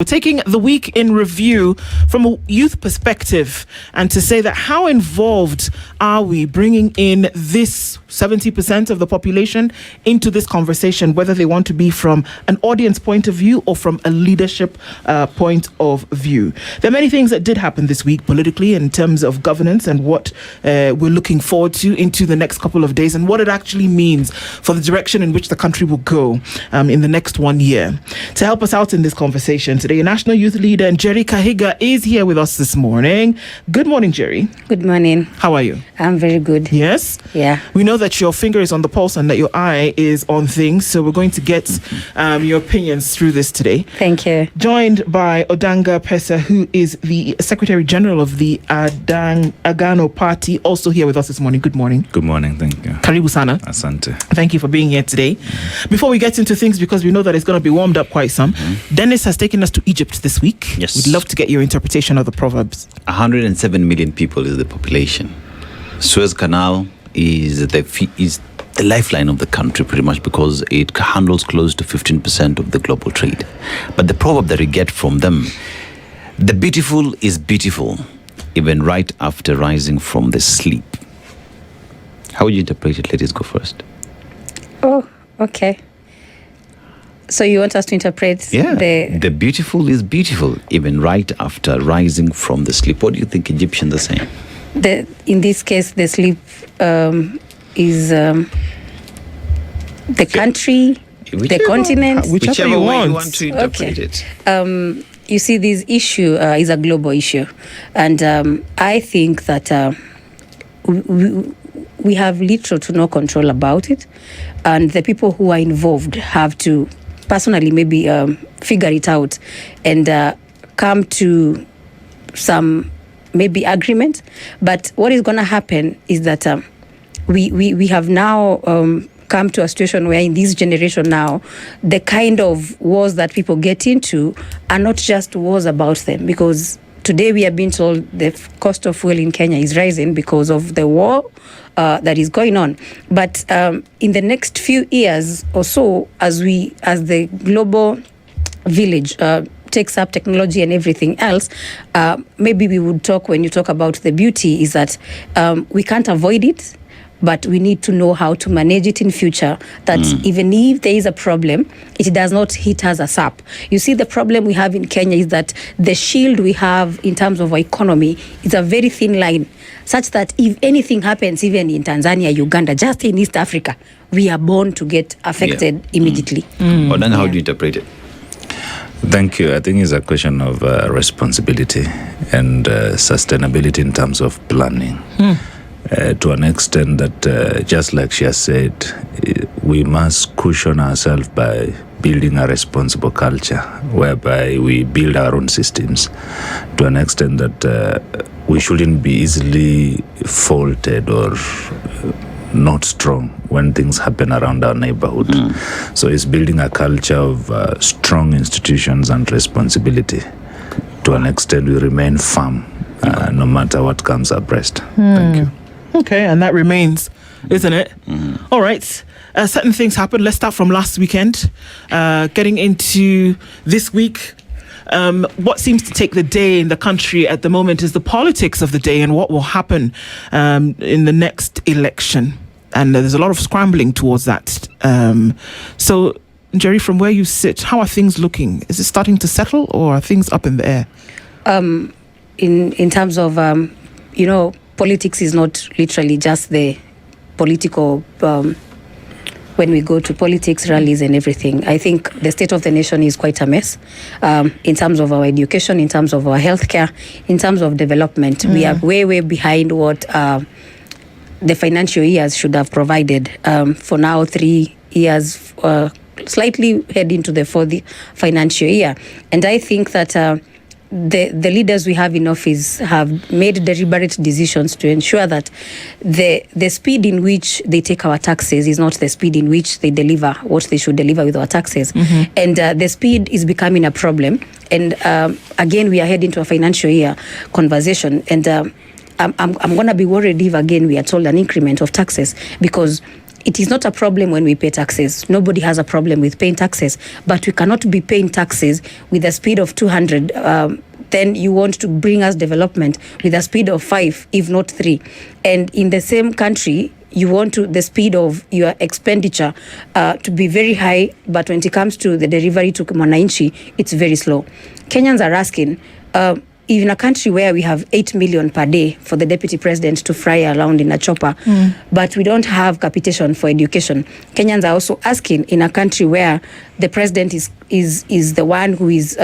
We're taking the week in review from a youth perspective and to say that how involved are we bringing in this 70% of the population into this conversation, whether they want to be from an audience point of view or from a leadership point of view. There are many things that did happen this week politically in terms of governance and what we're looking forward to into the next couple of days and what it actually means for the direction in which the country will go in the next 1 year. To help us out in this conversation today, National Youth Leader Njeri Kahiga is here with us this morning. Good morning, Njeri. Good morning. How are you? I'm very good. Yes? Yeah. We know that your finger is on the pulse and that your eye is on things, so we're going to get your opinions through this today. Thank you. Joined by Odanga Pesa, who is the Secretary General of the Agano Party, also here with us this morning. Good morning. Good morning, thank you. Karibu sana. Asante. Thank you for being here today. Before we get into things, because we know that it's going to be warmed up quite some, Dennis has taken us to Egypt this week. Yes. We'd love to get your interpretation of the proverbs. 107 million people is the population. Suez Canal is the lifeline of the country pretty much because it handles close to 15% of the global trade. But the proverb that we get from them, the beautiful is beautiful even right after rising from the sleep. How would you interpret it? Ladies, go first. Oh, okay. So you want us to interpret the beautiful is beautiful even right after rising from the sleep. What do you think Egyptians are saying? In this case, the sleep is the country, the continent. Whichever way you want to interpret it. You see, this issue is a global issue. And I think that we have little to no control about it. And the people who are involved have to personally maybe figure it out and come to some maybe agreement. But what is going to happen is that we have now come to a situation where in this generation now, the kind of wars that people get into are not just wars about them, because today we are being told the cost of fuel in Kenya is rising because of the war that is going on. But in the next few years or so, as the global village takes up technology and everything else, maybe we would talk, when you talk about the beauty, is that we can't avoid it, but we need to know how to manage it in future, that even if there is a problem, it does not hit us as up. You see, the problem we have in Kenya is that the shield we have in terms of our economy is a very thin line, such that if anything happens, even in Tanzania, Uganda, just in East Africa, we are born to get affected immediately. Well, then how do you interpret it? Thank you. I think it's a question of responsibility and sustainability in terms of planning. To an extent that, just like she has said, we must cushion ourselves by building a responsible culture whereby we build our own systems to an extent that we shouldn't be easily faulted or not strong when things happen around our neighborhood. So it's building a culture of strong institutions and responsibility. To an extent, we remain firm no matter what comes abreast. Thank you. Okay, and that remains, isn't it? All right. Certain things happened. Let's start from last weekend. Getting into this week, what seems to take the day in the country at the moment is the politics of the day and what will happen in the next election. And there's a lot of scrambling towards that. So, Njeri, from where you sit, how are things looking? Is it starting to settle or are things up in the air? In terms of, politics is not literally just the political, when we go to politics, rallies and everything. I think the state of the nation is quite a mess in terms of our education, in terms of our healthcare, in terms of development. We are way behind what the financial years should have provided. For now, 3 years, slightly head into the fourth financial year. And I think that the leaders we have in office have made deliberate decisions to ensure that the speed in which they take our taxes is not the speed in which they deliver what they should deliver with our taxes. And the speed is becoming a problem. And again, we are heading to a financial year conversation. And I'm going to be worried if, again, we are told an increment of taxes, because it is not a problem when we pay taxes. Nobody has a problem with paying taxes, but we cannot be paying taxes with a speed of 200. Then you want to bring us development with a speed of 5, if not 3. And in the same country, you want to the speed of your expenditure to be very high, but when it comes to the delivery to mwananchi, it's very slow. Kenyans are asking, in a country where we have 8 million per day for the deputy president to fly around in a chopper, but we don't have capitation for education. Kenyans are also asking, in a country where the president is the one who is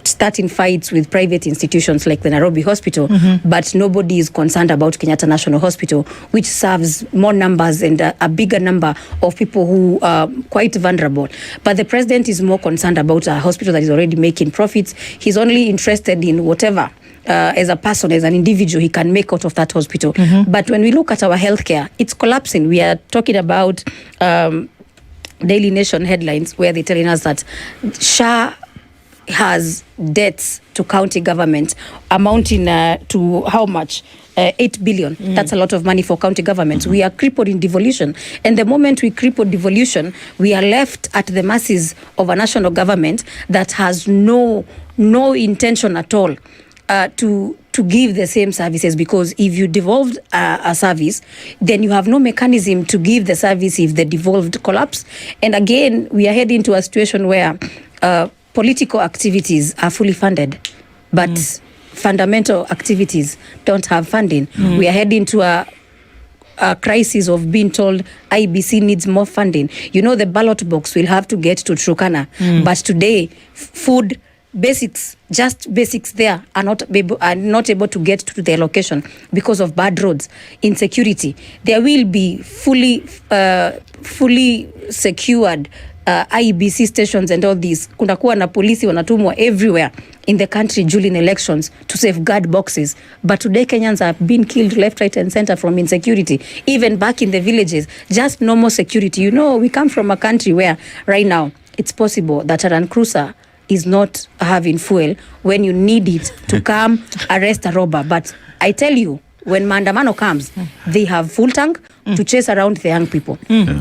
starting fights with private institutions like the Nairobi Hospital, but nobody is concerned about Kenyatta National Hospital, which serves more numbers and a bigger number of people who are quite vulnerable. But the president is more concerned about a hospital that is already making profits. He's only interested in whatever as a person, as an individual, he can make out of that hospital. But when we look at our healthcare, it's collapsing. We are talking about Daily Nation headlines where they're telling us that SHA has debts to county government amounting to how much? 8 billion. That's a lot of money for county governments. We are crippled in devolution. And the moment we cripple devolution, we are left at the mercies of a national government that has no intention at all to give the same services, because if you devolved a service, then you have no mechanism to give the service if the devolved collapse. And again, we are heading to a situation where political activities are fully funded, but fundamental activities don't have funding. We are heading to a crisis of being told IBC needs more funding. You know, the ballot box will have to get to Turkana, but today, food basics, just basics there are not able to get to their location because of bad roads, insecurity. There will be fully secured IBC stations and all these. Kunakuwa na polisi wanatumwa everywhere in the country during elections to safeguard boxes. But today Kenyans are being killed left, right and center from insecurity. Even back in the villages, just normal security. You know, we come from a country where right now it's possible that a Land Cruiser is not having fuel when you need it to come arrest a robber. But I tell you, when maandamano comes, they have full tank to chase around the young people.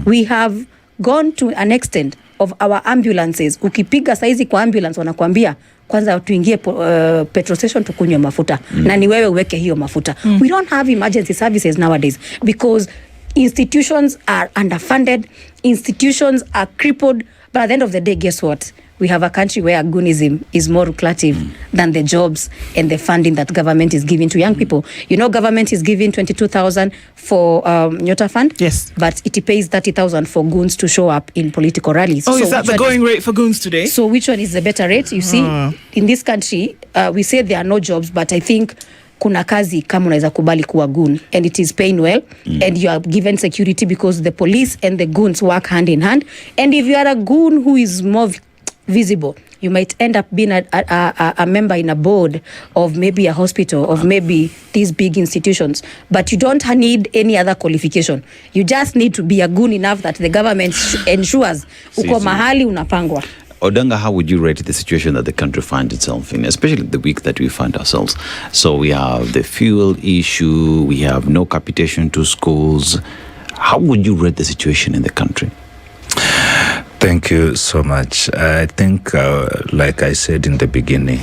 We have gone to an extent of our ambulances. Ukipiga saizi kwa ambulance wanakuambia kwanza tuingie petrol station tukunywe mafuta na ni wewe uweke hiyo mafuta. We don't have emergency services nowadays because institutions are underfunded, institutions are crippled, but at the end of the day, guess what? We have a country where goonism is more lucrative than the jobs and the funding that government is giving to young people. You know, government is giving 22,000 for Nyota Fund. Yes. But it pays 30,000 for goons to show up in political rallies. Oh, so is that the going rate for goons today? So which one is the better rate? You see, in this country, we say there are no jobs, but I think kuna kazi kama unaweza kubali kuwa goon and it is paying well and you are given security because the police and the goons work hand in hand. And if you are a goon who is more visible, you might end up being a member in a board of maybe a hospital, of maybe these big institutions, but you don't need any other qualification. You just need to be a goon enough that the government ensures uko mahali unapangwa. Odanga, how would you rate the situation that the country finds itself in, especially the week that we find ourselves? So we have the fuel issue, we have no capitation to schools. How would you rate the situation in the country? Thank you so much. I think, like I said in the beginning,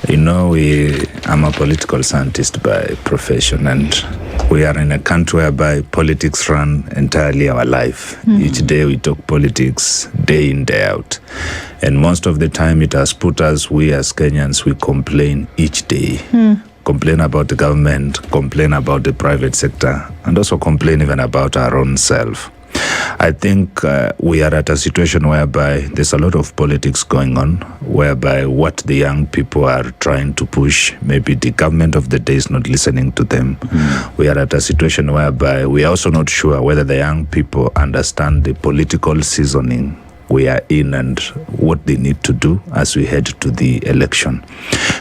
you know, I'm a political scientist by profession, and we are in a country whereby politics run entirely our life. Each day we talk politics, day in, day out. And most of the time it has put us, we as Kenyans, we complain each day. Complain about the government, complain about the private sector, and also complain even about our own self. I think we are at a situation whereby there's a lot of politics going on, whereby what the young people are trying to push, maybe the government of the day is not listening to them. We are at a situation whereby we are also not sure whether the young people understand the political seasoning we are in and what they need to do as we head to the election.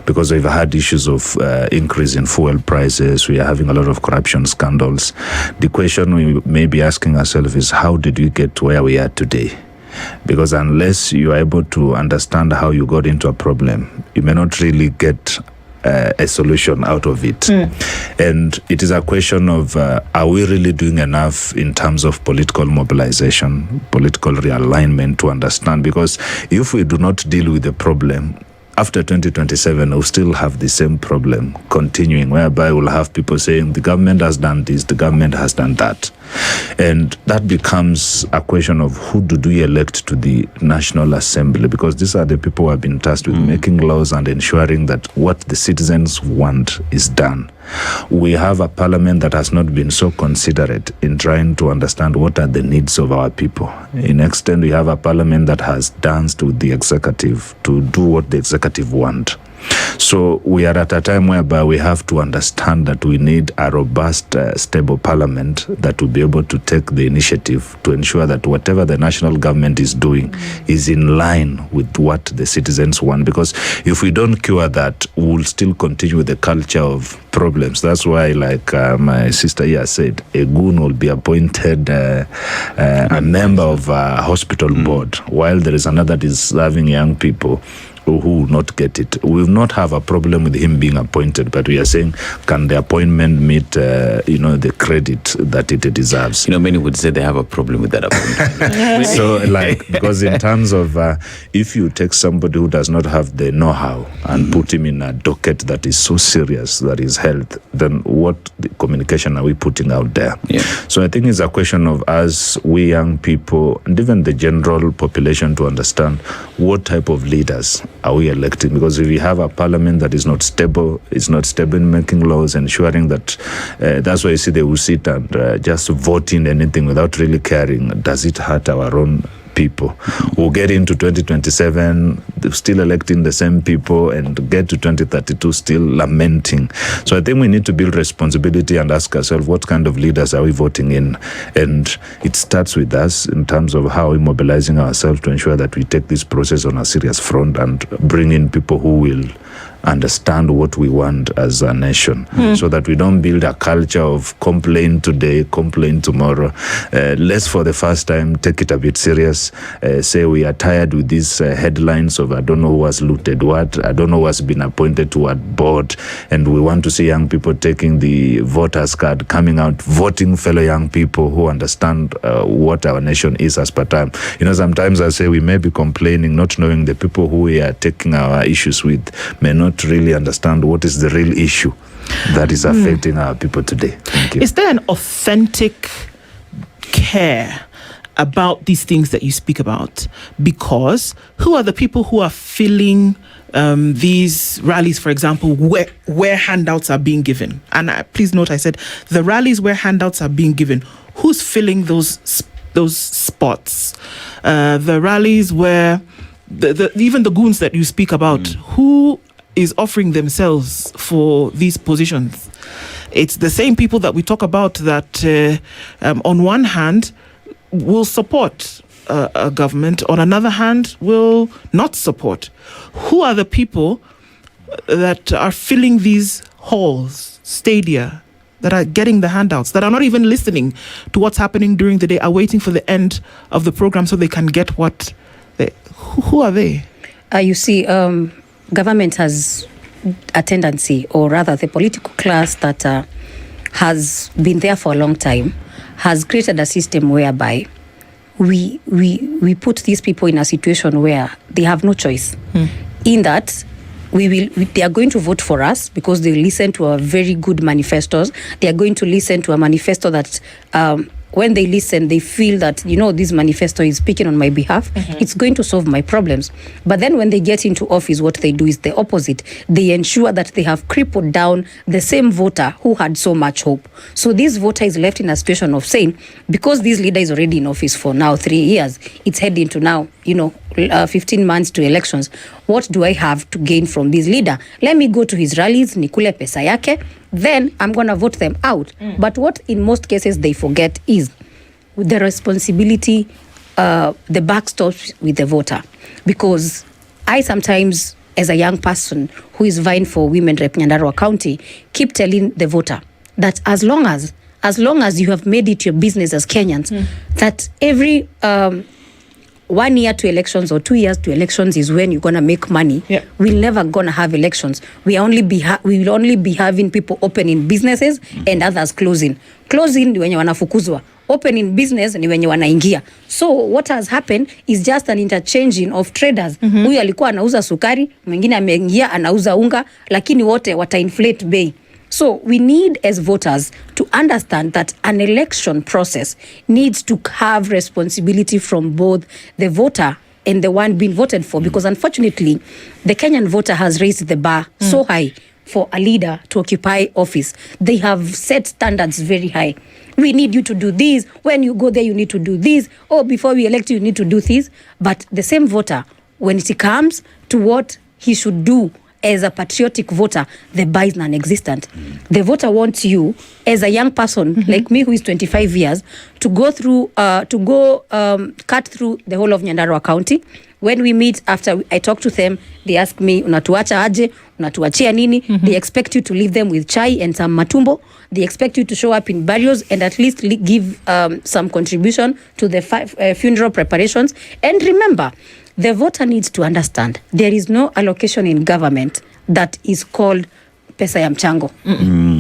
Because we've had issues of increase in fuel prices, we are having a lot of corruption scandals. The question we may be asking ourselves is, how did we get to where we are today? Because unless you are able to understand how you got into a problem, you may not really get a solution out of it. And it is a question of are we really doing enough in terms of political mobilization, political realignment to understand? Because if we do not deal with the problem, after 2027, we'll still have the same problem continuing, whereby we'll have people saying the government has done this, the government has done that. And that becomes a question of who do we elect to the National Assembly, because these are the people who have been tasked with making laws and ensuring that what the citizens want is done. We have a parliament that has not been so considerate in trying to understand what are the needs of our people. In extent, we have a parliament that has danced with the executive to do what the executive want. So we are at a time whereby we have to understand that we need a robust, stable parliament that will be able to take the initiative to ensure that whatever the national government is doing is in line with what the citizens want. Because if we don't cure that, we'll still continue with the culture of problems. That's why, like my sister here said, a goon will be appointed a member of a hospital board, while there is another that is serving young people who will not get it. We will not have a problem with him being appointed, but we are saying, can the appointment meet, the credit that it deserves? Many would say they have a problem with that appointment. So, because in terms of, if you take somebody who does not have the know-how and put him in a docket that is so serious, that is health, then what communication are we putting out there? Yeah. So I think it's a question of us, we young people, and even the general population, to understand what type of leaders are we electing? Because if we have a parliament that is not stable, it's not stable in making laws, ensuring that that's why you see they will sit and just vote in anything without really caring. Does it hurt our own people? We'll get into 2027 still electing the same people and get to 2032 still lamenting. So I think we need to build responsibility and ask ourselves, what kind of leaders are we voting in? And it starts with us in terms of how we're mobilizing ourselves to ensure that we take this process on a serious front and bring in people who will understand what we want as a nation, so that we don't build a culture of complain today, complain tomorrow. Let's, for the first time, take it a bit serious. Say we are tired with these headlines of I don't know who has looted what, I don't know who has been appointed to what board, and we want to see young people taking the voters card, coming out, voting fellow young people who understand what our nation is as per time. Sometimes I say we may be complaining, not knowing the people who we are taking our issues with may not really understand what is the real issue that is affecting our people today. Thank you. Is there an authentic care about these things that you speak about? Because who are the people who are filling these rallies, for example, where handouts are being given? And please note, I said the rallies where handouts are being given. Who's filling those spots? The rallies where even the goons that you speak about, who is offering themselves for these positions? It's the same people that we talk about that on one hand will support a government, on another hand will not support. Who are the people that are filling these halls, stadia, that are getting the handouts, that are not even listening to what's happening during the day, are waiting for the end of the program so they can get what who are they? You see, government has a tendency, or rather the political class that has been there for a long time, has created a system whereby we put these people in a situation where they have no choice. In that they are going to vote for us because they listen to our very good manifestos. They are going to listen to a manifesto that when they listen, they feel that, this manifesto is speaking on my behalf. It's going to solve my problems. But then when they get into office, what they do is the opposite. They ensure that they have crippled down the same voter who had so much hope. So this voter is left in a situation of saying, because this leader is already in office for now 3 years, it's heading to now, 15 months to elections. What do I have to gain from this leader? Let me go to his rallies, nikule pesa yake, then I'm going to vote them out. But what in most cases they forget is the responsibility, the buck stops with the voter. Because I sometimes, as a young person who is vying for women rep Nyandarua County, keep telling the voter that as long as you have made it your business as Kenyans, that every 1 year to elections or 2 years to elections is when you're going to make money, we're never going to have elections. We will only be having people opening businesses and others closing. Closing ni wenye wanafukuzwa. Opening business ni wenye wanaingia. So what has happened is just an interchanging of traders. Huyu alikuwa anauza sukari, mwingine ameingia anauza unga, lakini wote wata-inflate bei. So we need as voters to understand that an election process needs to have responsibility from both the voter and the one being voted for, because unfortunately the Kenyan voter has raised the bar so high for a leader to occupy office. They have set standards very high. We need you to do this. When you go there, you need to do this. Oh, before we elect you, you need to do this. But the same voter, when it comes to what he should do as a patriotic voter, the bar is non-existent. The voter wants you, as a young person like me who is 25 years, to go through, cut through the whole of Nyandarua County. When we meet, after I talk to them, they ask me, unatuacha aje, unatuachia nini? They expect you to leave them with chai and some matumbo. They expect you to show up in burials and at least give some contribution to the funeral preparations. And remember, the voter needs to understand there is no allocation in government that is called pesa ya mchango,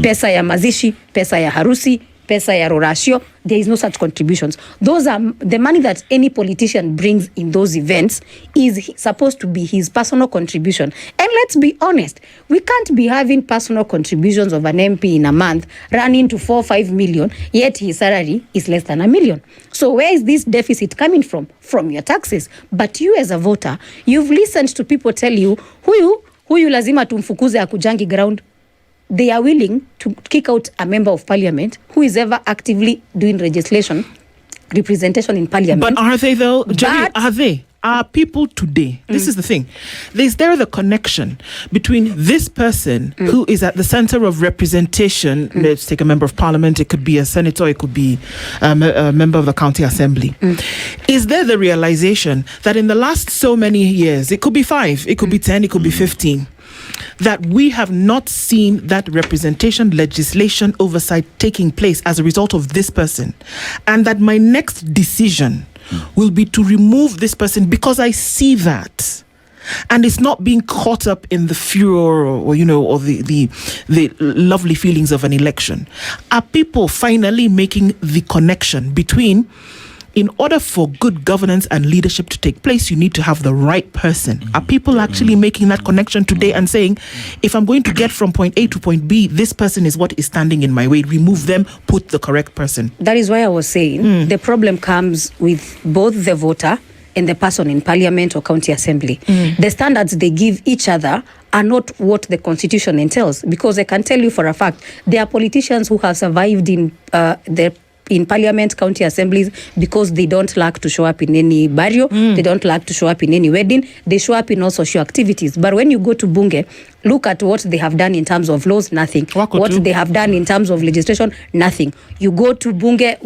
pesa ya mazishi, pesa ya harusi, pesa ya rorasio. There is no such contributions. Those are the money that any politician brings in those events is supposed to be his personal contribution. And let's be honest, we can't be having personal contributions of an MP in a month running to 4-5 million, yet his salary is less than $1 million. So where is this deficit coming from? From your taxes. But you as a voter, you've listened to people tell you, huyu lazima tumfukuze akujangi ground. They are willing to kick out a member of parliament who is ever actively doing representation in parliament. But are they though? Njeri, are they? Are people today? This is the thing. Is there the connection between this person who is at the center of representation? Let's take a member of parliament. It could be a senator. It could be a member of the county assembly. Is there the realization that in the last so many years, it could be 5, it could be 10, it could be 15, that we have not seen that representation, legislation, oversight taking place as a result of this person, and that my next decision will be to remove this person because I see that, and it's not being caught up in the furor or the lovely feelings of an election? Are people finally making the connection between, in order for good governance and leadership to take place, you need to have the right person? Are people actually making that connection today and saying, if I'm going to get from point A to point B, this person is what is standing in my way, remove them, put the correct person? That is why I was saying the problem comes with both the voter and the person in parliament or county assembly. The standards they give each other are not what the constitution entails, because I can tell you for a fact, there are politicians who have survived in parliament, county assemblies, because they don't like to show up in any burial, they don't like to show up in any wedding, they show up in all social activities. But when you go to Bunge, look at what they have done in terms of laws, nothing. What they have done in terms of legislation, nothing. You go to Bunge,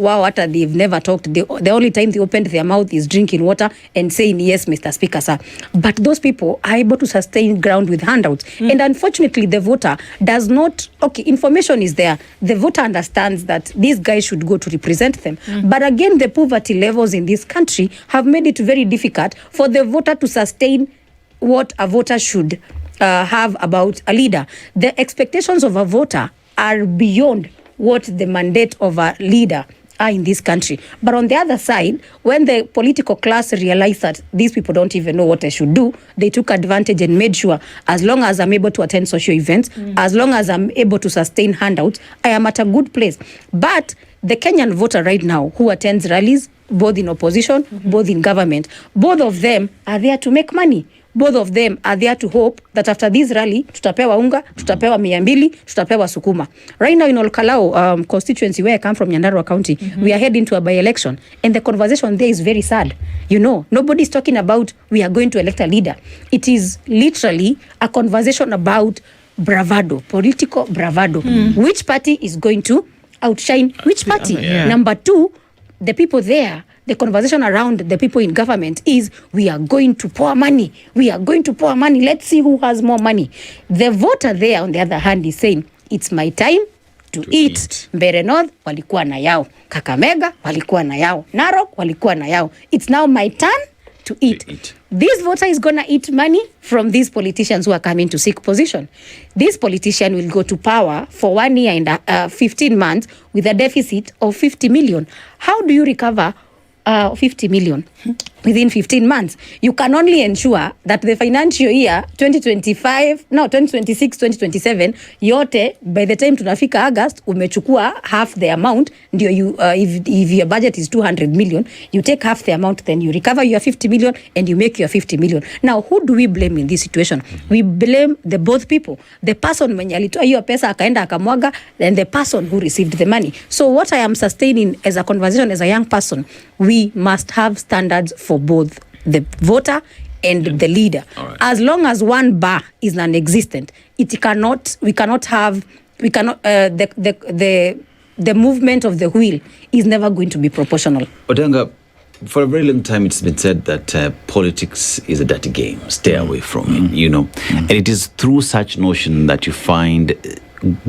they've never talked. The only time they opened their mouth is drinking water and saying, yes, Mr. Speaker, sir. But those people are able to sustain ground with handouts. And unfortunately, the voter does not, information is there. The voter understands that these guys should go to represent them. But again, the poverty levels in this country have made it very difficult for the voter to sustain what a voter should have about a leader. The expectations of a voter are beyond what the mandate of a leader are in this country. But on the other side, when the political class realized that these people don't even know what they should do, they took advantage and made sure, as long as I'm able to attend social events, as long as I'm able to sustain handouts, I am at a good place. But the Kenyan voter right now who attends rallies, both in opposition, both in government, both of them are there to make money. Both of them are there to hope that after this rally, tutapewa unga, tutapewa 200, tutapewa sukuma. Right now in Olkalao constituency, where I come from, Nyandarua County, we are heading to a by-election. And the conversation there is very sad. Nobody's talking about we are going to elect a leader. It is literally a conversation about bravado, political bravado. Which party is going to outshine which party? Number 2, the people there, the conversation around the people in government is, we are going to pour money. We are going to pour money. Let's see who has more money. The voter there, on the other hand, is saying, it's my time to eat. Mbeere North, walikuwa na yao. Kakamega, walikuwa na yao. Narok, walikuwa na yao. It's now my turn to eat. This voter is going to eat money from these politicians who are coming to seek position. This politician will go to power for 1 year and 15 months with a deficit of 50 million. How do you recover 50 million within 15 months? You can only ensure that the financial year 2026, 2027, yote, by the time tunafika August, umechukua half the amount. Ndio you, if your budget is 200 million, you take half the amount, then you recover your 50 million and you make your 50 million. Now, who do we blame in this situation? We blame the both people. The person mwenye alitoa hiyo pesa akaenda akamwaga, and the person who received the money. So what I am sustaining as a conversation as a young person, we must have standards for both the voter and the leader. Right. As long as one bar is non-existent, the movement of the wheel is never going to be proportional. Odanga, for a very long time, it's been said that politics is a dirty game. Stay away from it, you know. And it is through such notion that you find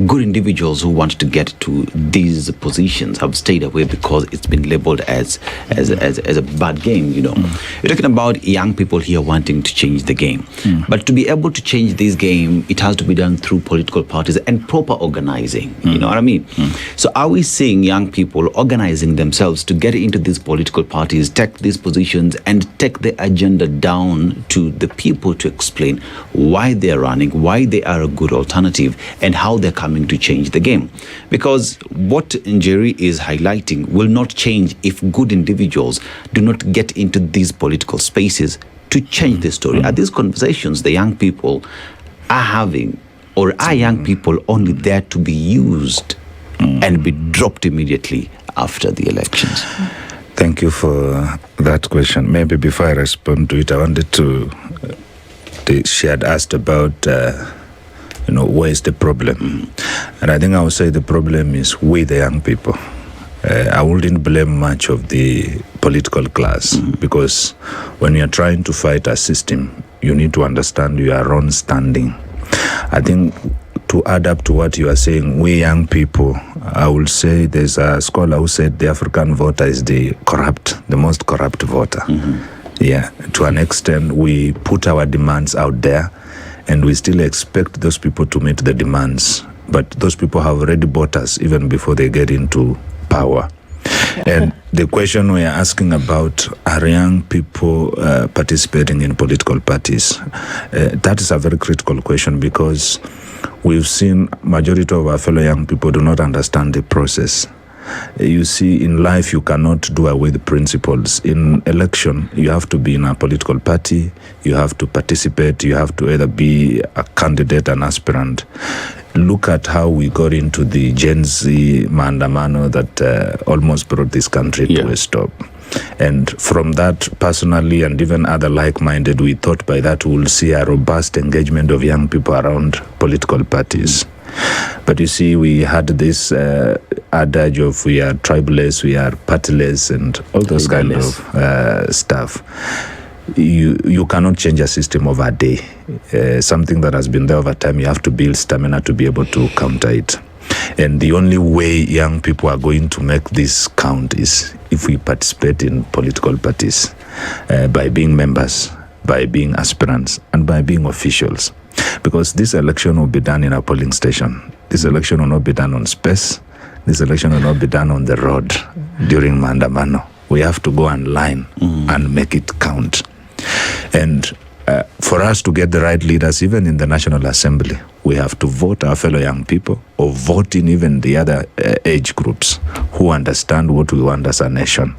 good individuals who want to get to these positions have stayed away because it's been labeled as a bad game, you know. You're talking about young people here wanting to change the game. But to be able to change this game, it has to be done through political parties and proper organizing. You know what I mean? So are we seeing young people organizing themselves to get into these political parties, take these positions, and take the agenda down to the people to explain why they're running, why they are a good alternative, and how they're coming to change the game? Because what Njeri is highlighting will not change if good individuals do not get into these political spaces to change the story. Are these conversations the young people are having, or are young people only there to be used and be dropped immediately after the elections? Thank you for that question. Maybe before I respond to it, I wanted to, she had asked about, where is the problem? And I think I would say the problem is we, the young people. I wouldn't blame much of the political class because when you're trying to fight a system, you need to understand your own standing. I think to add up to what you are saying, we young people, I will say there's a scholar who said the African voter is the most corrupt voter. Yeah, to an extent, we put our demands out there and we still expect those people to meet the demands. But those people have already bought us even before they get into power. And the question we are asking about, are young people participating in political parties? That is a very critical question because we've seen majority of our fellow young people do not understand the process. You see, in life, you cannot do away with principles. In election, you have to be in a political party, you have to participate, you have to either be a candidate, an aspirant. Look at how we got into the Gen Z maandamano that almost brought this country to a stop. And from that, personally, and even other like-minded, we thought by that we'll see a robust engagement of young people around political parties. But you see, we had this adage of we are tribeless, we are partyless, and all those kind of stuff. You cannot change a system over a day. Something that has been there over time, you have to build stamina to be able to counter it. And the only way young people are going to make this count is if we participate in political parties, by being members, by being aspirants, and by being officials. Because this election will be done in a polling station. This election will not be done on space. This election will not be done on the road during maandamano. We have to go online and make it count. And for us to get the right leaders, even in the National Assembly, we have to vote our fellow young people or vote in even the other age groups who understand what we want as a nation.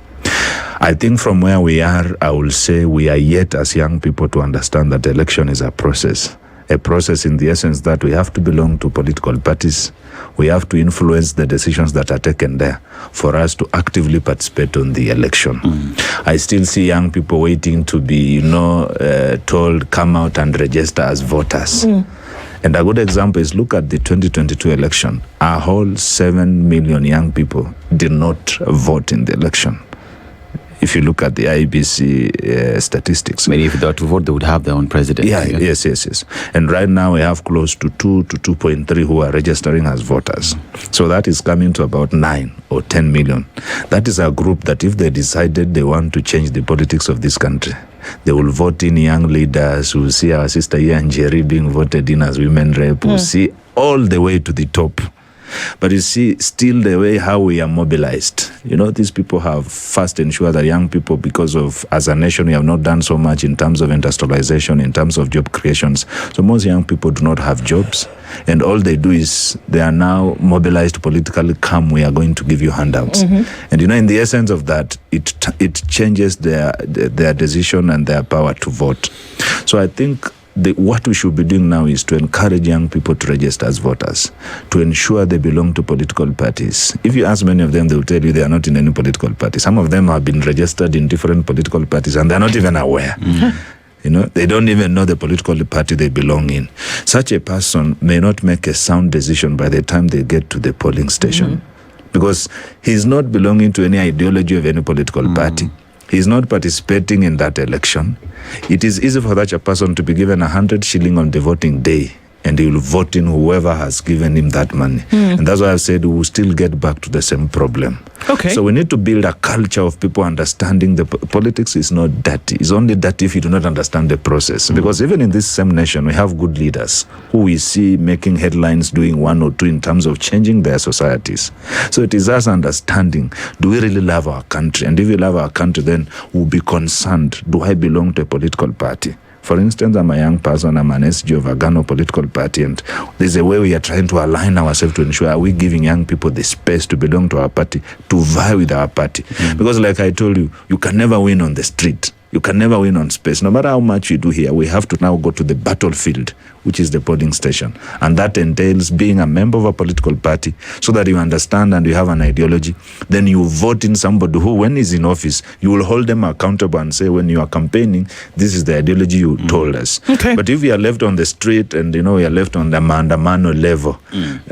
I think from where we are, I will say we are yet as young people to understand that election is a process. A process in the essence that we have to belong to political parties. We have to influence the decisions that are taken there for us to actively participate on the election. I still see young people waiting to be, told, come out and register as voters. And a good example is look at the 2022 election. A whole 7 million young people did not vote in the election. If you look at the IBC statistics. Maybe if they were to vote, they would have their own president. Yes. And right now we have close to 2 to 2.3 who are registering as voters. So that is coming to about 9 or 10 million. That is a group that if they decided they want to change the politics of this country, They will vote in young leaders. We'll see our sister here, Njeri, being voted in as women rep. We'll see all the way to the top. But you see, still the way how we are mobilized. These people have first ensured that young people, because of, as a nation, we have not done so much in terms of industrialization, in terms of job creations. So most young people do not have jobs. And all they do is they are now mobilized politically. Come, we are going to give you handouts. And in the essence of that, it changes their decision and their power to vote. So I think what we should be doing now is to encourage young people to register as voters, to ensure they belong to political parties. If you ask many of them, they will tell you they are not in any political party. Some of them have been registered in different political parties and they are not even aware. They don't even know the political party they belong in. Such a person may not make a sound decision by the time they get to the polling station, because he's not belonging to any ideology of any political party. He's not participating in that election. It is easy for such a person to be given 100 shilling on the voting day, and he will vote in whoever has given him that money. And that's why I've said we will still get back to the same problem. Okay. So we need to build a culture of people understanding the politics is not dirty. It's only dirty if you do not understand the process. Because even in this same nation, we have good leaders who we see making headlines, doing one or two in terms of changing their societies. So it is us understanding, do we really love our country? And if we love our country, then we'll be concerned, do I belong to a political party? For instance, I'm a young person, I'm an SG of a Ghana political party, and there's a way we are trying to align ourselves to ensure, are we giving young people the space to belong to our party, to vie with our party? Because like I told you, you can never win on the street. You can never win on space. No matter how much you do here, we have to now go to the battlefield, which is the polling station. And that entails being a member of a political party so that you understand and you have an ideology. Then you vote in somebody who, when he's in office, you will hold them accountable and say, when you are campaigning, this is the ideology you told us. Okay. But if we are left on the street and, we are left on the mandamano level,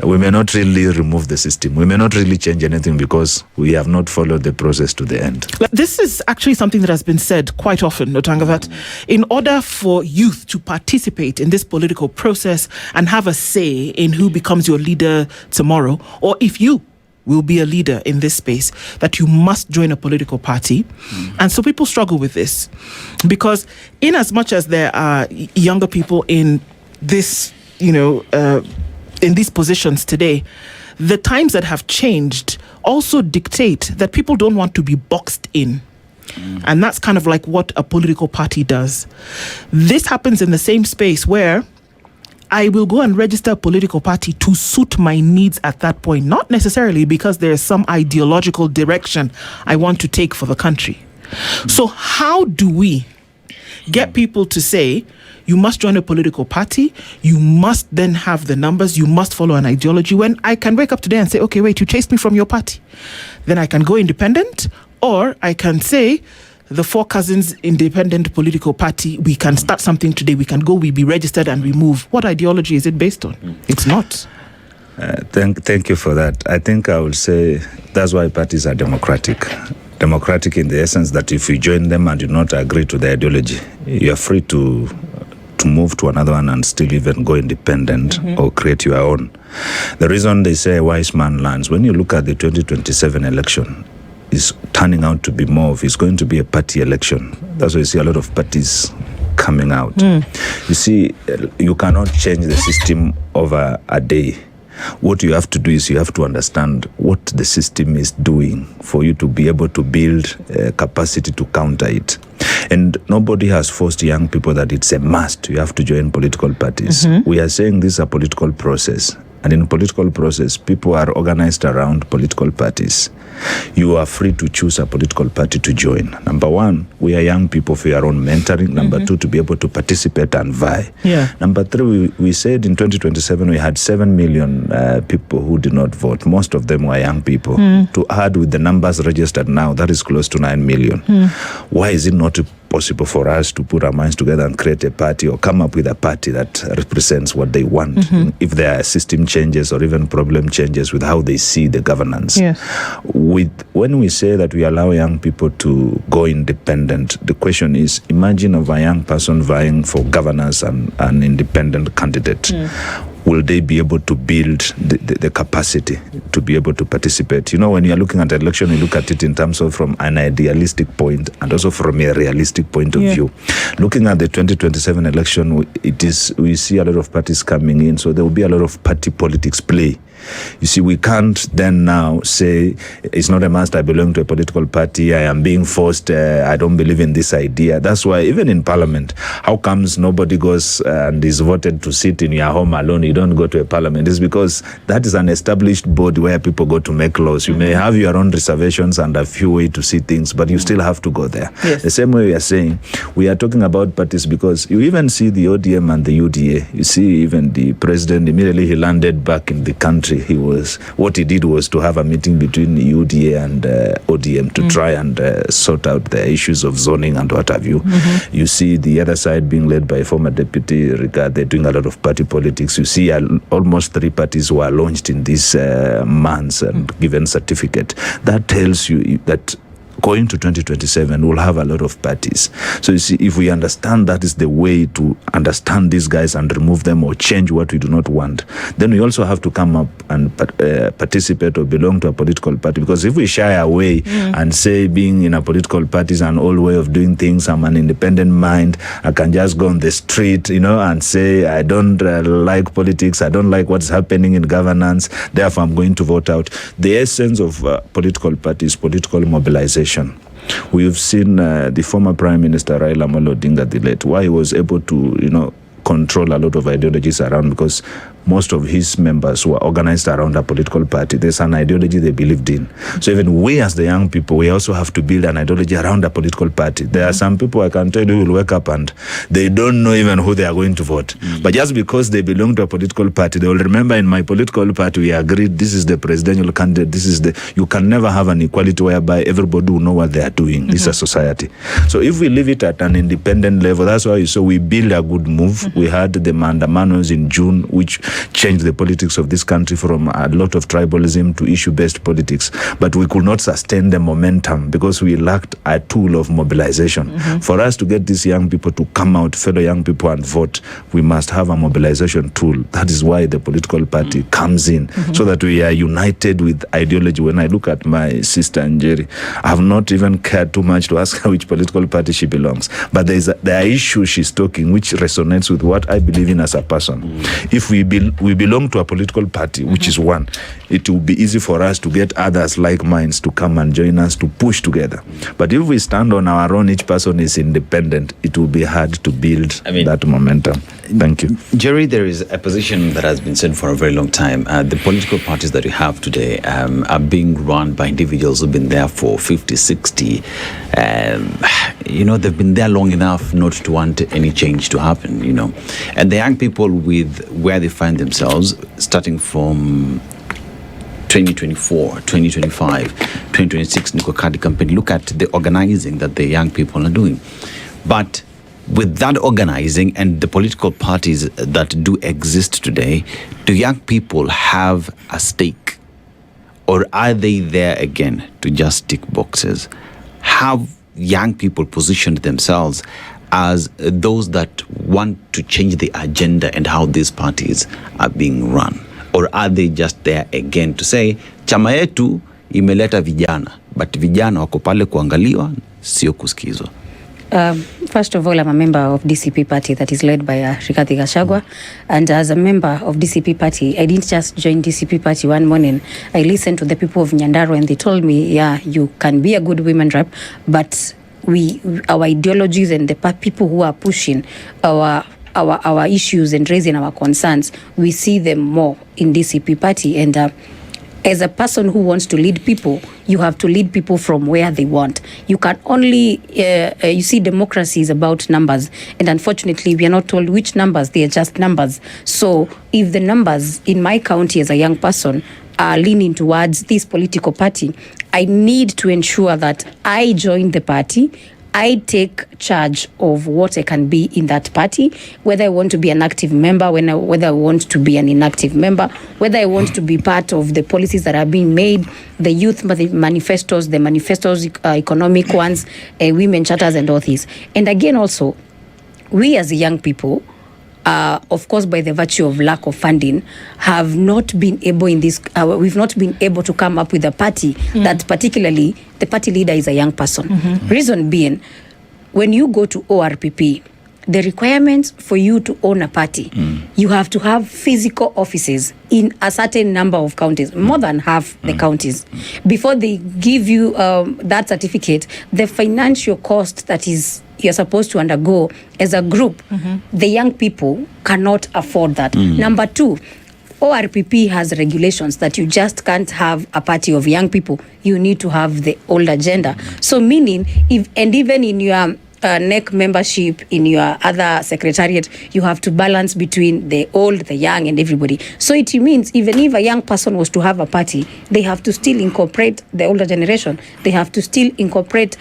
we may not really remove the system. We may not really change anything because we have not followed the process to the end. This is actually something that has been said quite often, Notanga, that in order for youth to participate in this political process and have a say in who becomes your leader tomorrow, or if you will be a leader in this space, that you must join a political party. And so people struggle with this because in as much as there are younger people in this, in these positions today, the times that have changed also dictate that people don't want to be boxed in. And that's kind of like what a political party does. This happens in the same space where I will go and register a political party to suit my needs at that point, not necessarily because there is some ideological direction I want to take for the country. So how do we get people to say, you must join a political party, you must then have the numbers, you must follow an ideology, when I can wake up today and say, okay, wait, you chased me from your party. Then I can go independent, or I can say, the Four Cousins Independent Political Party, we can start something today, we can go, we be registered and we move. What ideology is it based on? It's not. Thank you for that. I think I would say that's why parties are democratic. Democratic in the essence that if you join them and do not agree to the ideology, you are free to move to another one and still even go independent or create your own. The reason they say a wise man learns, when you look at the 2027 election, is turning out to be more of, it's going to be a party election. That's why you see a lot of parties coming out. You see, you cannot change the system over a day. What you have to do is you have to understand what the system is doing for you to be able to build capacity to counter it. And nobody has forced young people that it's a must. You have to join political parties. We are saying this is a political process. And in political process, people are organized around political parties. You are free to choose a political party to join. Number one, we are young people for your own mentoring. Number two, to be able to participate and vie. Number three, we said in 2027 we had 7 million people who did not vote. Most of them were young people. To add with the numbers registered now, that is close to 9 million. Why is it not possible for us to put our minds together and create a party or come up with a party that represents what they want? If there are system changes or even problem changes with how they see the governance. When we say that we allow young people to go independent, the question is, imagine of a young person vying for governance and an independent candidate. will they be able to build the capacity to be able to participate? When you are looking at election, you look at it in terms of from an idealistic point and also from a realistic point of view. Looking at the 2027 election, we see a lot of parties coming in, so there will be a lot of party politics play. You see, we can't then now say it's not a must, I belong to a political party, I am being forced, I don't believe in this idea. That's why even in parliament, how comes nobody goes and is voted to sit in your home alone, you don't go to a parliament? It's because that is an established body where people go to make laws. You may have your own reservations and a few ways to see things, but you still have to go there. Yes. The same way we are saying, we are talking about parties because you even see the ODM and the UDA. You see even the president, immediately he landed back in the country. What he did was to have a meeting between UDA and ODM to try and sort out the issues of zoning and what have you. You see the other side being led by former deputy Rigathi. They're doing a lot of party politics. You see almost 3 parties were launched in these months and given certificate. That tells you that going to 2027, we'll have a lot of parties. So you see, if we understand that is the way to understand these guys and remove them or change what we do not want, then we also have to come up and participate or belong to a political party. Because if we shy away and say being in a political party is an old way of doing things, I'm an independent mind, I can just go on the street, and say, I don't like politics, I don't like what's happening in governance, therefore I'm going to vote out. The essence of political parties, political mobilization. We've seen the former Prime Minister Raila Amolo Odinga, the late, why he was able to, control a lot of ideologies around, because most of his members were organized around a political party. There's an ideology they believed in. So even we as the young people, we also have to build an ideology around a political party. There are some people, I can tell you, will wake up and they don't know even who they are going to vote. But just because they belong to a political party, they will remember, in my political party, we agreed this is the presidential candidate, you can never have an equality whereby everybody will know what they are doing. This is a society. So if we leave it at an independent level, that's why we build a good move. We had the Maandamanos in June, which changed the politics of this country from a lot of tribalism to issue-based politics. But we could not sustain the momentum because we lacked a tool of mobilization. For us to get these young people to come out, fellow young people, and vote, we must have a mobilization tool. That is why the political party comes in, so that we are united with ideology. When I look at my sister Njeri, I have not even cared too much to ask her which political party she belongs. But there are issues she's talking which resonates with what I believe in as a person. If we belong to a political party, which is one, it will be easy for us to get others like minds to come and join us to push together. But if we stand on our own, each person is independent, it will be hard to build that momentum. Thank you. Njeri, there is a position that has been said for a very long time. The political parties that we have today are being run by individuals who've been there for 50, 60. They've been there long enough not to want any change to happen, And the young people, with where they find themselves, starting from 2024, 2025, 2026, Niko Kadi campaign, look at the organizing that the young people are doing. But with that organizing and the political parties that do exist today, do young people have a stake? Or are they there again to just tick boxes? Have young people positioned themselves as those that want to change the agenda and how these parties are being run? Or are they just there again to say, chama yetu imeleta vijana, but vijana wako pale kuangaliwa, sio kusikizwa? First of all, I'm a member of DCP party that is led by Rigathi Gachagua. And as a member of DCP party, I didn't just join DCP party one morning. I listened to the people of Nyandarua and they told me, you can be a good women rep, but our ideologies and the people who are pushing our issues and raising our concerns, we see them more in DCP party. And as a person who wants to lead people, you have to lead people from where they want. You can only, you see, democracy is about numbers. And unfortunately, we are not told which numbers, they are just numbers. So if the numbers in my county as a young person are leaning towards this political party, I need to ensure that I join the party. I take charge of what I can be in that party, whether I want to be an active member, whether I want to be an inactive member, whether I want to be part of the policies that are being made, the youth manifestos, economic ones, women charters and all these. And again also, we as young people, of course, by the virtue of lack of funding, have not been able we've not been able to come up with a party that particularly the party leader is a young person. Reason being, when you go to ORPP, the requirements for you to own a party, you have to have physical offices in a certain number of counties, more than half the counties. Before they give you that certificate, the financial cost that you're supposed to undergo as a group, the young people cannot afford that. Number two, ORPP has regulations that you just can't have a party of young people. You need to have the old agenda. So meaning, even in your NEC membership, in your other secretariat, you have to balance between the old, the young, and everybody. So it means even if a young person was to have a party, they have to still incorporate the older generation. They have to still incorporate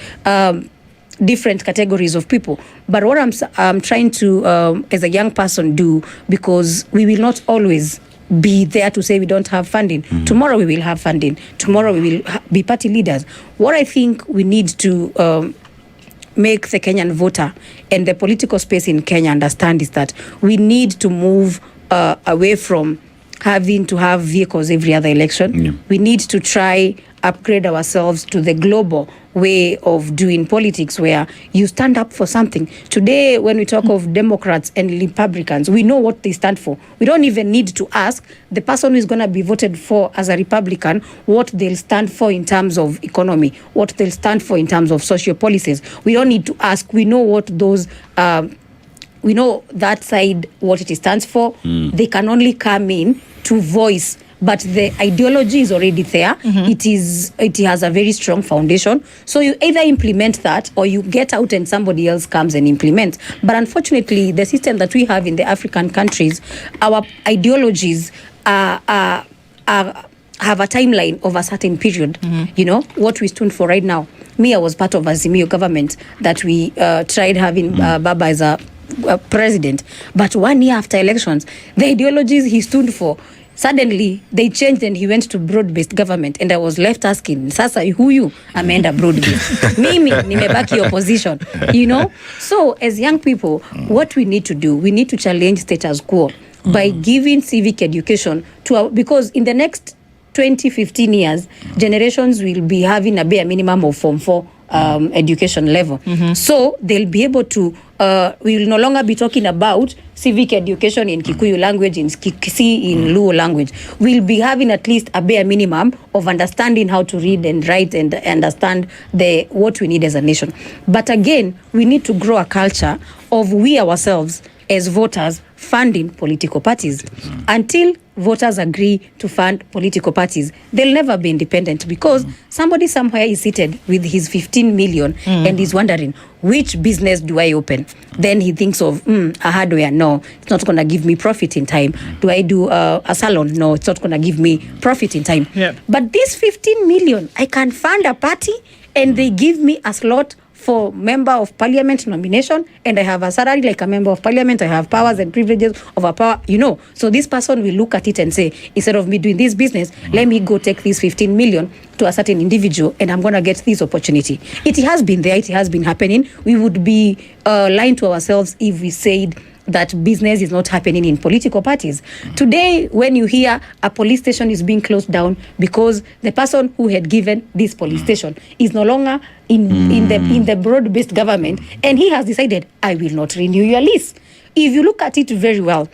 different categories of people. But what I'm trying to, as a young person, do, because we will not always be there to say we don't have funding. Tomorrow we will have funding. Tomorrow we will be party leaders. What I think we need to make the Kenyan voter and the political space in Kenya understand is that we need to move away from having to have vehicles every other election. We need to try upgrade ourselves to the global way of doing politics, where you stand up for something. Today, when we talk of Democrats and Republicans, we know what they stand for. We don't even need to ask the person who is going to be voted for as a Republican what they'll stand for in terms of economy, what they'll stand for in terms of social policies. We don't need to ask. We know what those we know that side, what it stands for. They can only come in to voice, but the ideology is already there. It has a very strong foundation. So you either implement that or you get out and somebody else comes and implements. But unfortunately, the system that we have in the African countries, our ideologies have a timeline of a certain period. You know, what we stood for right now. Me, I was part of Azimio government that we tried having Baba as a president. But 1 year after elections, the ideologies he stood for, suddenly they changed and he went to broad-based government, and I was left asking, sasa huyu ameenda broad-based, mimi nimebaki opposition, you know. So as young people, what we need to do, we need to challenge status quo by giving civic education to because in the next 20-15 years, generations will be having a bare minimum of Form 4 education level. So they'll be able to, we will no longer be talking about civic education in Kikuyu language, in Kisii, in Luo language. We'll be having at least a bare minimum of understanding how to read and write and understand what we need as a nation. But again, we need to grow a culture of we ourselves as voters funding political parties. Until voters agree to fund political parties, they'll never be independent, because somebody somewhere is seated with his 15 million and is wondering, which business do I open? Then he thinks of a hardware. No, it's not going to give me profit in time. Do I do a salon? No, it's not going to give me profit in time. But this 15 million, I can fund a party and they give me a slot for member of parliament nomination, and I have a salary like a member of parliament. I have powers and privileges of a power, you know. So this person will look at it and say, instead of me doing this business, let me go take this 15 million to a certain individual, and I'm going to get this opportunity. It has been there. It has been happening. We would be lying to ourselves if we said that business is not happening in political parties. Today, when you hear a police station is being closed down because the person who had given this police station is no longer in the broad-based government, and he has decided, I will not renew your lease. If you look at it very well,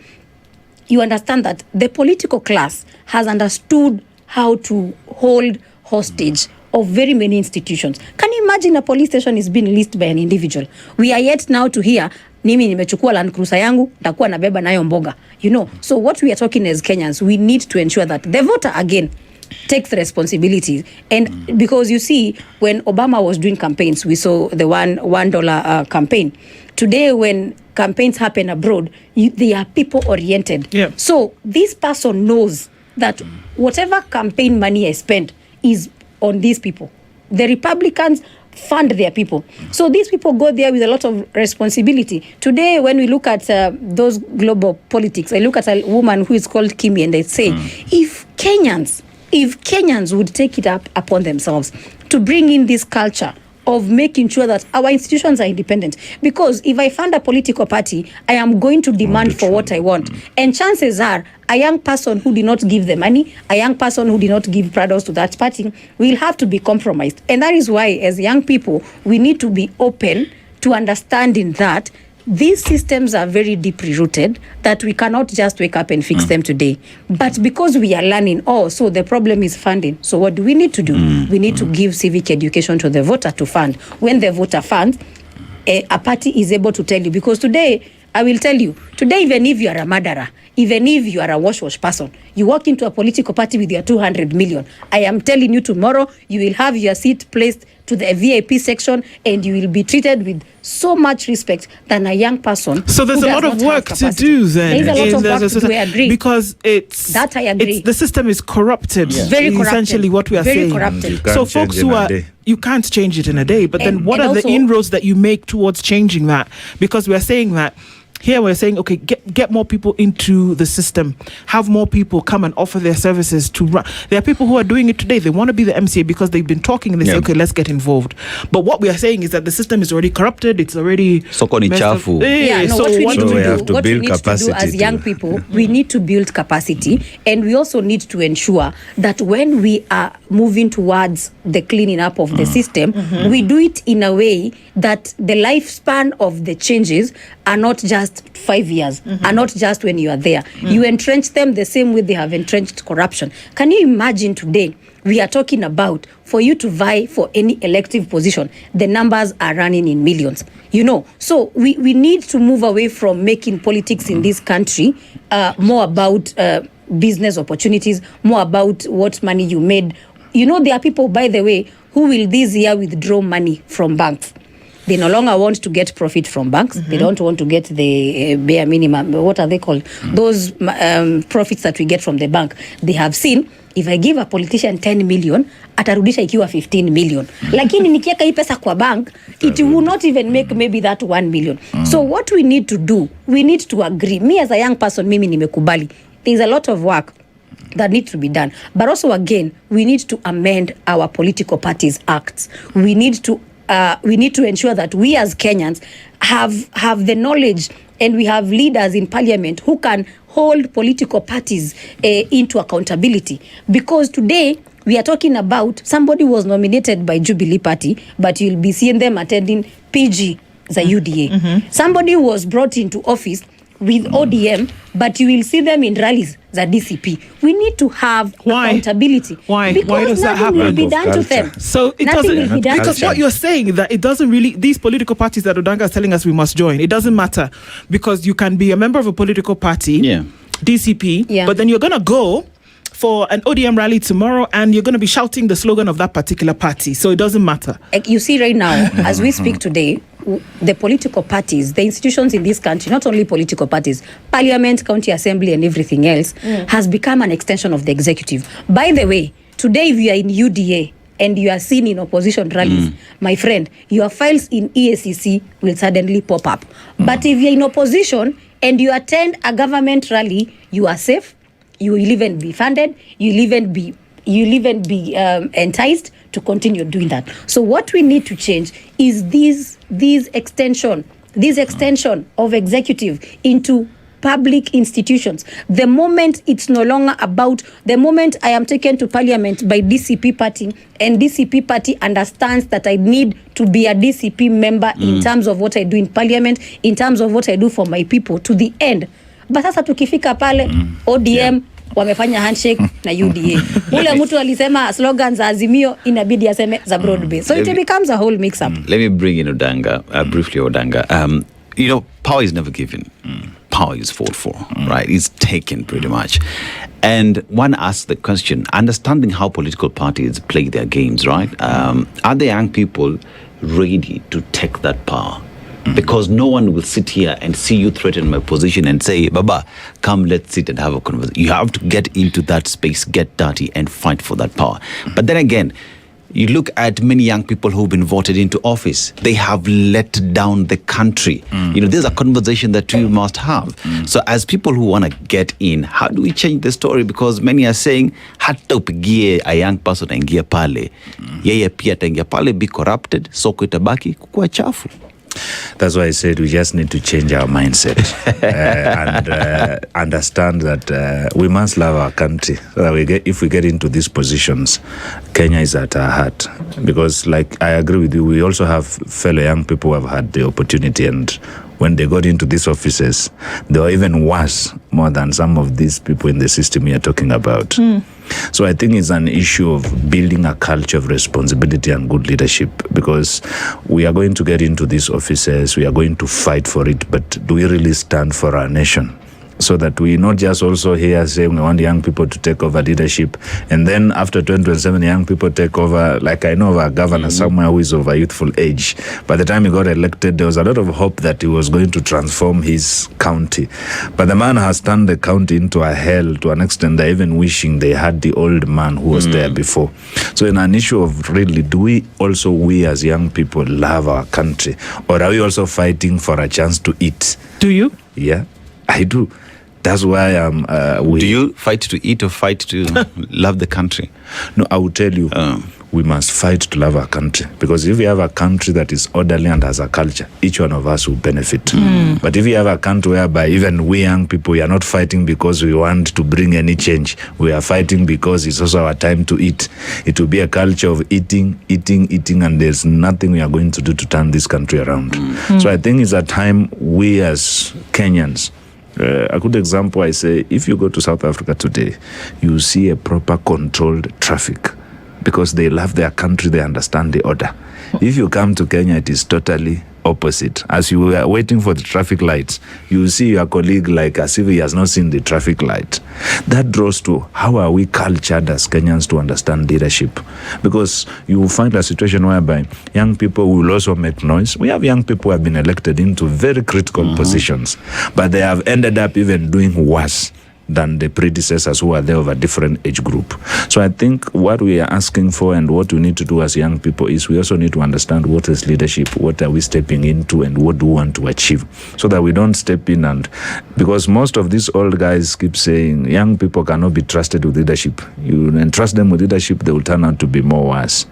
you understand that the political class has understood how to hold hostage of very many institutions. Can you imagine a police station is being leased by an individual? We are yet now to hear, mimi nimechukua Land Cruiser yangu, takuwa nabeba nayo mboga. You know, so what we are talking as Kenyans, we need to ensure that the voter again takes the responsibility. And because you see, when Obama was doing campaigns, we saw the $1 campaign. Today, when campaigns happen abroad, they are people oriented. So this person knows that whatever campaign money I spend is on these people. The Republicans fund their people. So these people go there with a lot of responsibility. Today, when we look at those global politics, I look at a woman who is called Kimi, and they say, if Kenyans would take it up upon themselves to bring in this culture of making sure that our institutions are independent. Because if I fund a political party, I am going to demand for what I want. And chances are, a young person who did not give the money, a young person who did not give products to that party, will have to be compromised. And that is why, as young people, we need to be open to understanding that these systems are very deeply rooted, that we cannot just wake up and fix them today. But because we are learning, so the problem is funding. So what do we need to do? We need to give civic education to the voter to fund. When the voter funds, a party is able to tell you. Because today, I will tell you, today, even if you are a murderer, even if you are a wash person, you walk into a political party with your 200 million, I am telling you tomorrow, you will have your seat placed to the VIP section and you will be treated with so much respect than a young person. So there's a lot of work to do then. There's a lot of work to do, I agree. Because that I agree. The system is corrupted. Yeah. Very corrupted. Essentially what we are Very saying. corrupted. So folks who are, you can't change it in a day, but then what are the inroads that you make towards changing that? Because we are saying that here we're saying, okay, get more people into the system. Have more people come and offer their services to run. There are people who are doing it today. They want to be the MCA because they've been talking and they say, okay, let's get involved. But what we are saying is that the system is already corrupted. It's already chafu. What we need to do as young too. people, we need to build capacity, and we also need to ensure that when we are moving towards the cleaning up of the system, we do it in a way that the lifespan of the changes are not just 5 years, are not just when you are there. You entrench them the same way they have entrenched corruption. Can you imagine today, we are talking about for you to vie for any elective position, the numbers are running in millions, So we need to move away from making politics in this country more about business opportunities, more about what money you made. There are people, by the way, who will this year withdraw money from banks. They no longer want to get profit from banks. They don't want to get the bare minimum. What are they called? Those profits that we get from the bank. They have seen, if I give a politician 10 million, atarudisha ikiwa 15 million. Lakini nikieka hii pesa kwa bank, it will not even make maybe that 1 million. So what we need to do, we need to agree. Me as a young person, mimi nimekubali. There's a lot of work that needs to be done. But also, again, we need to amend our political parties' acts. We need to ensure that we as Kenyans have the knowledge, and we have leaders in parliament who can hold political parties into accountability. Because today we are talking about somebody was nominated by Jubilee Party, but you'll be seeing them attending PG, the UDA. Somebody was brought into office with ODM, but you will see them in rallies, the DCP. We need to have accountability. Why? Because Why does that happen? Will be done to them. So it Nothing doesn't, will be done because to what them. you're saying that it doesn't really, these political parties that Odanga is telling us we must join, it doesn't matter, because you can be a member of a political party, DCP, but then you're going to go for an ODM rally tomorrow and you're going to be shouting the slogan of that particular party. So it doesn't matter. You see right now, as we speak today, the political parties, the institutions in this country, not only political parties, parliament, county assembly and everything else, has become an extension of the executive. By the way, today if you are in UDA and you are seen in opposition rallies, my friend, your files in EACC will suddenly pop up. But if you're in opposition and you attend a government rally, you are safe. You will even be funded. You'll even be enticed to continue doing that. So what we need to change is this extension of executive into public institutions. The moment it's no longer about, the moment I am taken to parliament by DCP party and DCP party understands that I need to be a DCP member in terms of what I do in parliament, in terms of what I do for my people to the end. But sasa tukifika pale ODM wamefanya handshake na UDA. Ule mtu alisema slogans za Azimio inabidi aseme za broad base. So it becomes a whole mix up. Let me bring in Odanga, briefly Odanga. Power is never given. Power is fought for, right? It's taken pretty much. And one asks the question, understanding how political parties play their games, right? Are the young people ready to take that power? Because no one will sit here and see you threaten my position and say, Baba, come, let's sit and have a conversation. You have to get into that space, get dirty and fight for that power. But then again, You look at many young people who've been voted into office. They have let down the country. There's a conversation that we must have. So as people who want to get in, how do we change the story? Because many are saying, hata upigie a young person aingia pale, yeye pia ataingia pale, be corrupted, soko itabaki kukua chafu. That's why I said we just need to change our mindset and understand that we must love our country. So that if we get into these positions, Kenya is at our heart. Because, like, I agree with you, we also have fellow young people who have had the opportunity, and when they got into these offices, they were even worse, more than some of these people in the system you're talking about. So I think it's an issue of building a culture of responsibility and good leadership, because we are going to get into these offices, we are going to fight for it, but do we really stand for our nation? So that we not just also here saying we want young people to take over leadership, and then after 2027 young people take over. Like, I know of a governor somewhere who is of a youthful age. By the time he got elected, there was a lot of hope that he was going to transform his county. But the man has turned the county into a hell to an extent they're even wishing they had the old man who was there before. So in an issue of really, do we as young people love our country? Or are we also fighting for a chance to eat? Do you? Yeah, I do. That's why Do you fight to eat or fight to love the country? No, I will tell you, we must fight to love our country. Because if we have a country that is orderly and has a culture, each one of us will benefit. But if you have a country whereby even we young people, we are not fighting because we want to bring any change. We are fighting because it's also our time to eat. It will be a culture of eating, and there's nothing we are going to do to turn this country around. So I think it's a time we as Kenyans, a good example, I say, if you go to South Africa today, you see a proper controlled traffic, because they love their country, they understand the order. If you come to Kenya, it is totally opposite. As you are waiting for the traffic lights, you see your colleague like as if he has not seen the traffic light. That draws to how are we cultured as Kenyans to understand leadership? Because you will find a situation whereby young people will also make noise. We have young people who have been elected into very critical positions, but they have ended up even doing worse than the predecessors who are there of a different age group. So I think what we are asking for and what we need to do as young people is we also need to understand what is leadership, what are we stepping into, and what do we want to achieve, so that we don't step in and, because most of these old guys keep saying young people cannot be trusted with leadership. You entrust them with leadership, they will turn out to be more worse.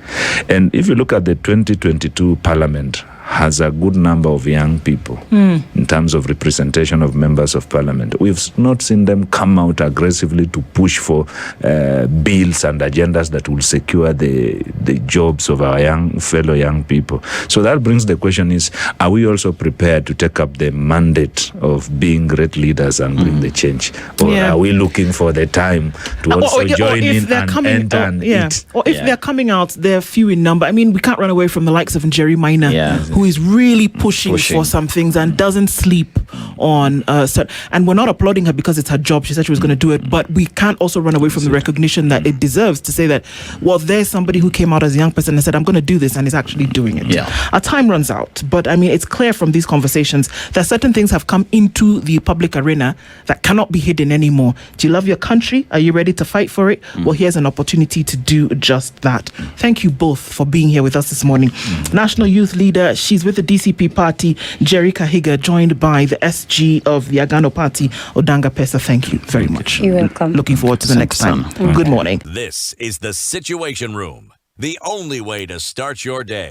And if you look at the 2022 parliament, has a good number of young people in terms of representation of members of parliament. We've not seen them come out aggressively to push for bills and agendas that will secure the jobs of our fellow young people. So that brings the question is, are we also prepared to take up the mandate of being great leaders and bring the change? Or are we looking for the time to also join in and enter and eat? Or if they're coming out, they're few in number. I mean, we can't run away from the likes of Njeri Minor, who is really pushing for some things and doesn't sleep on and we're not applauding her because it's her job. She said she was going to do it, but we can't also run away from the recognition that it deserves to say that, well, there's somebody who came out as a young person and said, I'm going to do this, and is actually doing it. Our time runs out, but I mean, it's clear from these conversations that certain things have come into the public arena that cannot be hidden anymore. Do you love your country? Are you ready to fight for it? Well, here's an opportunity to do just that. Thank you both for being here with us this morning. National Youth Leader, she's with the DCP party, Njeri Kahiga, joined by the SG of the Agano party, Odanga Pesa. Thank you very much. You're welcome. Looking forward to the next time. Good morning. This is the Situation Room, the only way to start your day.